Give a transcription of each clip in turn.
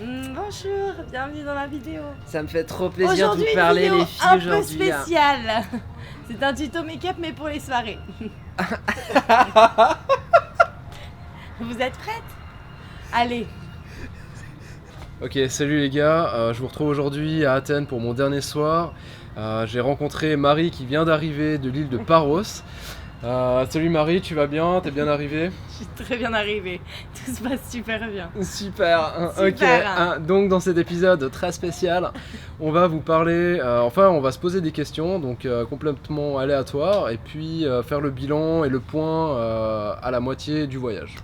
Bonjour, bienvenue dans ma vidéo. Ça me fait trop plaisir de vous parler vidéo les filles un aujourd'hui. peu spéciale. C'est un tuto make-up mais pour les soirées. Vous êtes prêtes? Allez. Ok, salut les gars, je vous retrouve aujourd'hui à Athènes pour mon dernier soir. J'ai rencontré Marie qui vient d'arriver de l'île de Paros. Salut Marie, tu vas bien? T'es bien arrivée? Je suis très bien arrivée, tout se passe super bien. Super, Super. ok. Donc dans cet épisode très spécial, on va vous parler, on va se poser des questions, donc complètement aléatoires, et puis faire le bilan et le point à la moitié du voyage.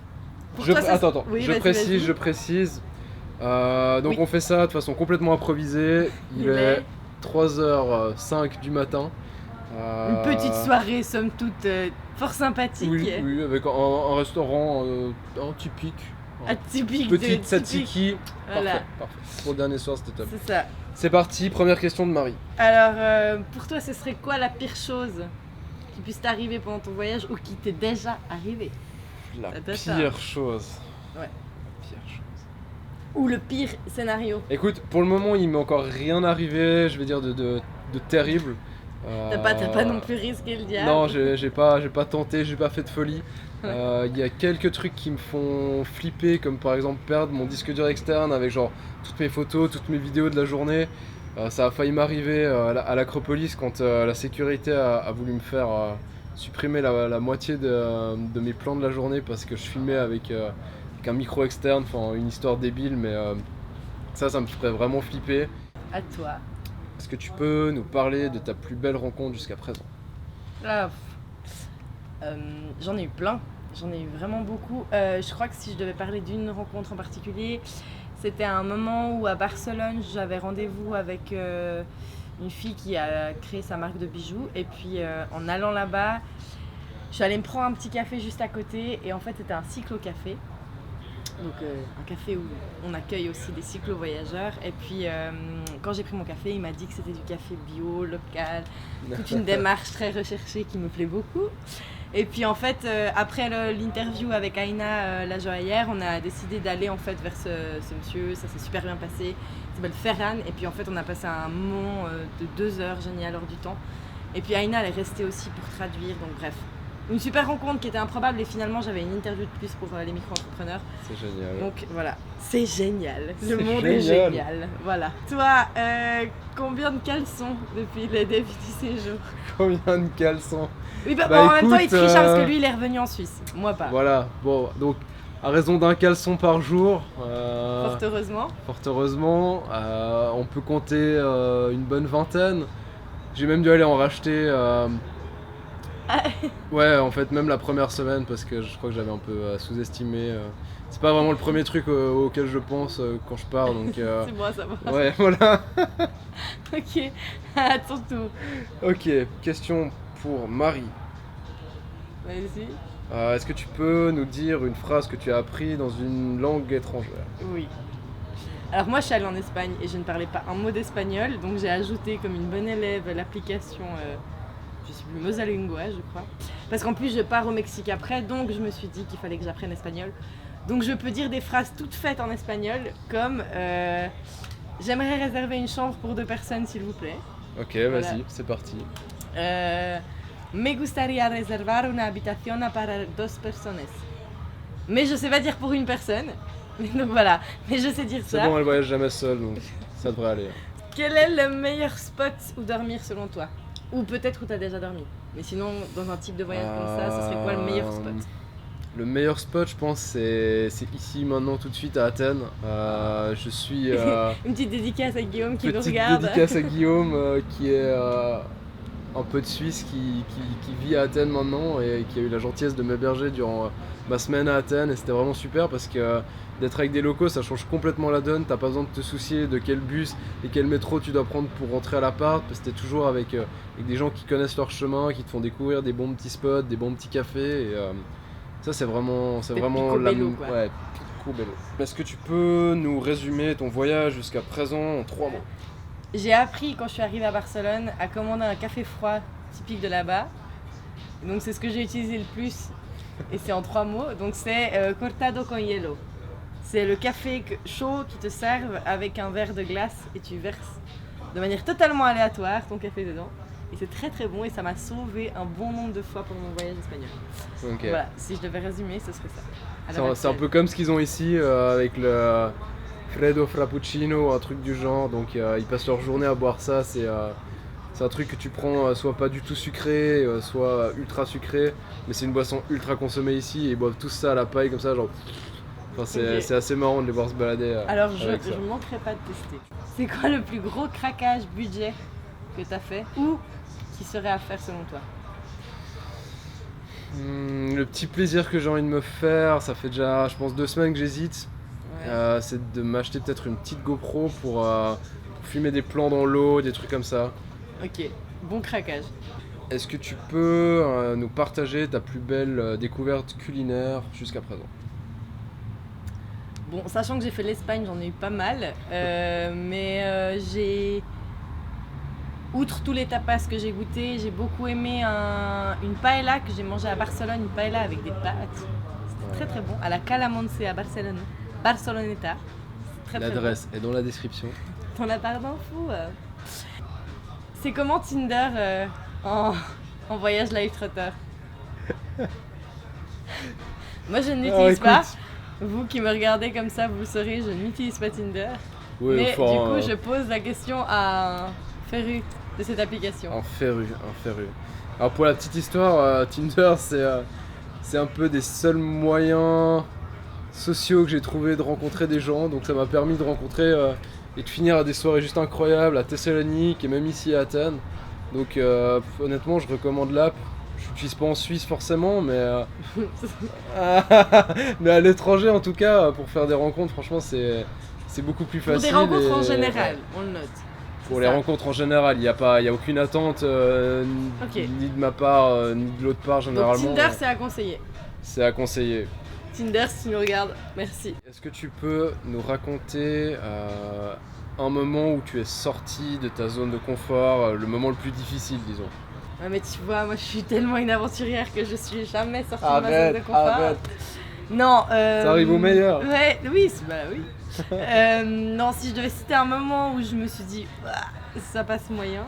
Attends, Oui, je précise. Donc Oui. on fait ça de façon complètement improvisée. Il est 3h05 du matin. Une petite soirée somme toute fort sympathique. Oui, avec un restaurant typique. Atypique Petite de tzatziki. Voilà. Parfait. Pour le dernier soir, c'était top. C'est ça. C'est parti, première question de Marie. Alors, pour toi, ce serait quoi la pire chose qui puisse t'arriver pendant ton voyage ou qui t'est déjà arrivé? La Ta. pire chose. Ouais. La pire chose. Ou le pire scénario? Écoute, pour le moment, il m'est encore rien arrivé, je vais dire de terrible. T'as pas non plus risqué le diable? Non, j'ai pas tenté, j'ai pas fait de folie. Il y a quelques trucs qui me font flipper, comme par exemple perdre mon disque dur externe avec genre toutes mes photos, toutes mes vidéos de la journée. Ça a failli m'arriver à l'Acropolis quand la sécurité a voulu me faire supprimer la moitié de mes plans de la journée parce que je filmais avec un micro externe, enfin une histoire débile, mais ça me ferait vraiment flipper. À toi. Est-ce que tu peux nous parler de ta plus belle rencontre jusqu'à présent? J'en ai eu plein, j'en ai eu vraiment beaucoup. Je crois que si je devais parler d'une rencontre en particulier, c'était un moment où à Barcelone, j'avais rendez-vous avec une fille qui a créé sa marque de bijoux. Et puis en allant là-bas, je suis allée me prendre un petit café juste à côté. Et en fait, c'était un cyclo-café. Donc un café où on accueille aussi des cyclo-voyageurs. Et puis quand j'ai pris mon café, il m'a dit que c'était du café bio, local, toute une démarche très recherchée qui me plaît beaucoup. Et puis en fait, après l'interview avec Aïna la joaillère, on a décidé d'aller en fait vers ce monsieur. Ça s'est super bien passé. Il s'appelle Ferran. Et puis en fait, on a passé un moment de 2 heures génial hors du temps. Et puis Aïna, elle est restée aussi pour traduire. Donc bref, une super rencontre qui était improbable. Et finalement, j'avais une interview de plus pour les micro-entrepreneurs. C'est génial. Donc voilà, c'est génial. C'est Le monde est génial. Voilà. Toi, combien de caleçons depuis le début du séjour? Combien de caleçons? Oui, Bah, en même temps, il écoute, triche parce que lui, il est revenu en Suisse. Moi, pas. Voilà, bon, donc à raison d'un caleçon par jour, Fort heureusement. fort heureusement, on peut compter une bonne vingtaine. J'ai même dû aller en racheter. Ouais, en fait, même la première semaine, parce que je crois que j'avais un peu sous-estimé. C'est pas vraiment le premier truc auquel je pense quand je pars, donc. C'est moi, ça va. Ouais, voilà. Ok, à ton tour. Ok, question pour Marie. Vas-y. Est-ce que tu peux nous dire une phrase que tu as appris dans une langue étrangère? Oui. Alors moi, je suis allée en Espagne et je ne parlais pas un mot d'espagnol, donc j'ai ajouté comme une bonne élève l'application, je sais plus, Mosalingua, je crois. Parce qu'en plus, je pars au Mexique après, donc je me suis dit qu'il fallait que j'apprenne espagnol. Donc je peux dire des phrases toutes faites en espagnol, comme j'aimerais réserver une chambre pour 2 personnes, s'il vous plaît. Ok, Voilà. vas-y, c'est parti. Me gustaría reservar una habitación para 2 personas. Mais je sais pas dire pour une personne. Donc voilà, mais je sais dire C'est ça. bon, elle voyage jamais seule, donc ça devrait aller. Quel est le meilleur spot où dormir selon toi? Ou peut-être où t'as déjà dormi. Mais sinon, dans un type de voyage comme ça, ce serait quoi le meilleur spot? Le meilleur spot, je pense, c'est ici, maintenant, tout de suite, à Athènes. Je suis... Une petite dédicace à Guillaume qui nous petite regarde. dédicace à Guillaume, qui est un peu de Suisse, qui vit à Athènes maintenant, et qui a eu la gentillesse de m'héberger durant ma semaine à Athènes. Et c'était vraiment super, parce que d'être avec des locaux, ça change complètement la donne. T'as pas besoin de te soucier de quel bus et quel métro tu dois prendre pour rentrer à l'appart, parce que t'es toujours avec des gens qui connaissent leur chemin, qui te font découvrir des bons petits spots, des bons petits cafés. Et ça, c'est vraiment picobello, quoi. Ouais, picobello. Est-ce que tu peux nous résumer ton voyage jusqu'à présent en 3 mots? J'ai appris quand je suis arrivée à Barcelone à commander un café froid typique de là-bas. Donc c'est ce que j'ai utilisé le plus et c'est en 3 mots. Donc c'est cortado con hielo. C'est le café chaud qui te servent avec un verre de glace et tu verses de manière totalement aléatoire ton café dedans. Et c'est très très bon et ça m'a sauvé un bon nombre de fois pendant mon voyage espagnol. Okay. Voilà, si je devais résumer, ce serait ça. C'est un peu comme ce qu'ils ont ici avec le Freddo Frappuccino, un truc du genre. Donc ils passent leur journée à boire ça. C'est un truc que tu prends soit pas du tout sucré, soit ultra sucré. Mais c'est une boisson ultra consommée ici et ils boivent tous ça à la paille comme ça. Genre... Enfin, c'est assez marrant de les voir se balader. Alors je ne manquerai pas de tester. C'est quoi le plus gros craquage budget que tu as fait ou qui serait à faire selon toi? Le petit plaisir que j'ai envie de me faire, ça fait déjà je pense 2 semaines que j'hésite, c'est de m'acheter peut-être une petite GoPro pour filmer des plans dans l'eau, des trucs comme ça. Ok, bon craquage. Est-ce que tu peux nous partager ta plus belle découverte culinaire jusqu'à présent? Bon, sachant que j'ai fait l'Espagne, j'en ai eu pas mal, mais j'ai... Outre tous les tapas que j'ai goûté, j'ai beaucoup aimé une paella que j'ai mangée à Barcelone, une paella avec des pâtes. C'était très très bon, à la Calamonce à Barcelone, Barceloneta. Très, l'adresse est dans la description. T'en as pas d'un fou. C'est comment Tinder en voyage live trotter? Moi je ne l'utilise pas. Vous qui me regardez comme ça, vous le saurez, je n'utilise pas Tinder. Oui, mais du coup, je pose la question à féru de cette application. Un féru. Alors pour la petite histoire, Tinder c'est un peu des seuls moyens sociaux que j'ai trouvé de rencontrer des gens. Donc ça m'a permis de rencontrer et de finir à des soirées juste incroyables à Thessalonique et même ici à Athènes. Donc honnêtement, je recommande l'app. Je l'utilise pas en Suisse forcément, mais mais à l'étranger en tout cas, pour faire des rencontres, franchement c'est beaucoup plus facile. Pour des rencontres en général, on le note. Pour les rencontres en général, il n'y a aucune attente ni de ma part, ni de l'autre part généralement. Donc Tinder, c'est à conseiller. C'est à conseiller. Tinder, si tu nous regardes, merci. Est-ce que tu peux nous raconter un moment où tu es sorti de ta zone de confort, le moment le plus difficile, disons? Ouais, mais tu vois, moi je suis tellement une aventurière que je suis jamais sortie de ma zone de confort. Arrête. Non. Ça arrive au meilleur. Ouais, oui, oui. Non, si je devais citer un moment où je me suis dit, ça passe moyen,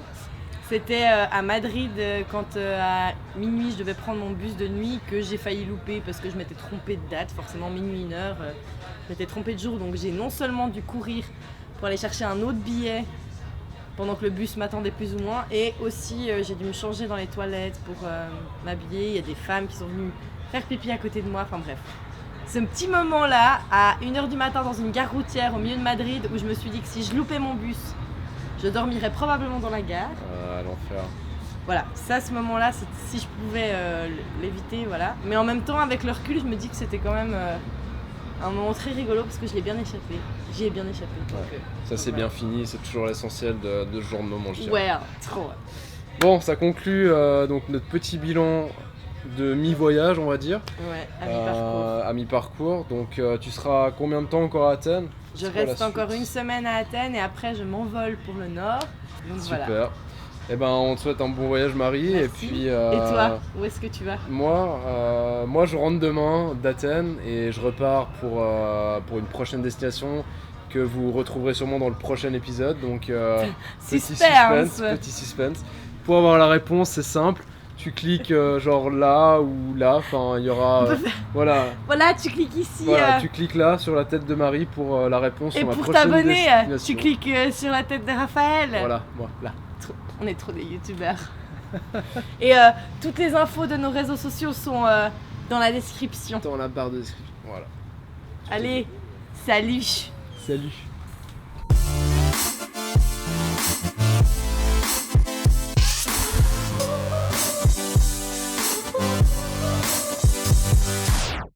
c'était à Madrid quand à minuit je devais prendre mon bus de nuit que j'ai failli louper parce que je m'étais trompée de date, forcément minuit, 1h, je m'étais trompée de jour, donc j'ai non seulement dû courir pour aller chercher un autre billet pendant que le bus m'attendait plus ou moins, et aussi j'ai dû me changer dans les toilettes pour m'habiller. Il y a des femmes qui sont venues faire pipi à côté de moi, enfin bref. Ce petit moment-là, à 1h du matin dans une gare routière au milieu de Madrid, où je me suis dit que si je loupais mon bus, je dormirais probablement dans la gare. L'enfer. Voilà, ça, ce moment-là, si je pouvais l'éviter, voilà. Mais en même temps, avec le recul, je me dis que c'était quand même un moment très rigolo parce que je l'ai bien échappé. J'y ai bien échappé. Ouais. Ça c'est bien fini, c'est toujours l'essentiel de ce genre de moment, je dirais. Ouais, trop. Bon, ça conclut donc notre petit bilan de mi-voyage, on va dire. Ouais, à mi-parcours. À mi-parcours. Donc tu seras combien de temps encore à Athènes? Je reste encore une semaine à Athènes et après je m'envole pour le nord. Donc super. Voilà. Eh ben, on te souhaite un bon voyage, Marie. Merci. Et puis. Et toi, où est-ce que tu vas? Moi, je rentre demain d'Athènes et je repars pour une prochaine destination que vous retrouverez sûrement dans le prochain épisode. Donc, petit suspense. Pour avoir la réponse, c'est simple. Tu cliques genre là ou là. Enfin, il y aura. Voilà. Voilà, tu cliques ici. Voilà, tu cliques là sur la tête de Marie pour la réponse et sur ma pour prochaine t'abonner, destination. tu cliques sur la tête de Raphaël. Voilà, moi, là. On est trop des youtubeurs. Et toutes les infos de nos réseaux sociaux sont dans la description. Dans la barre de description, voilà. Allez, salut. Salut.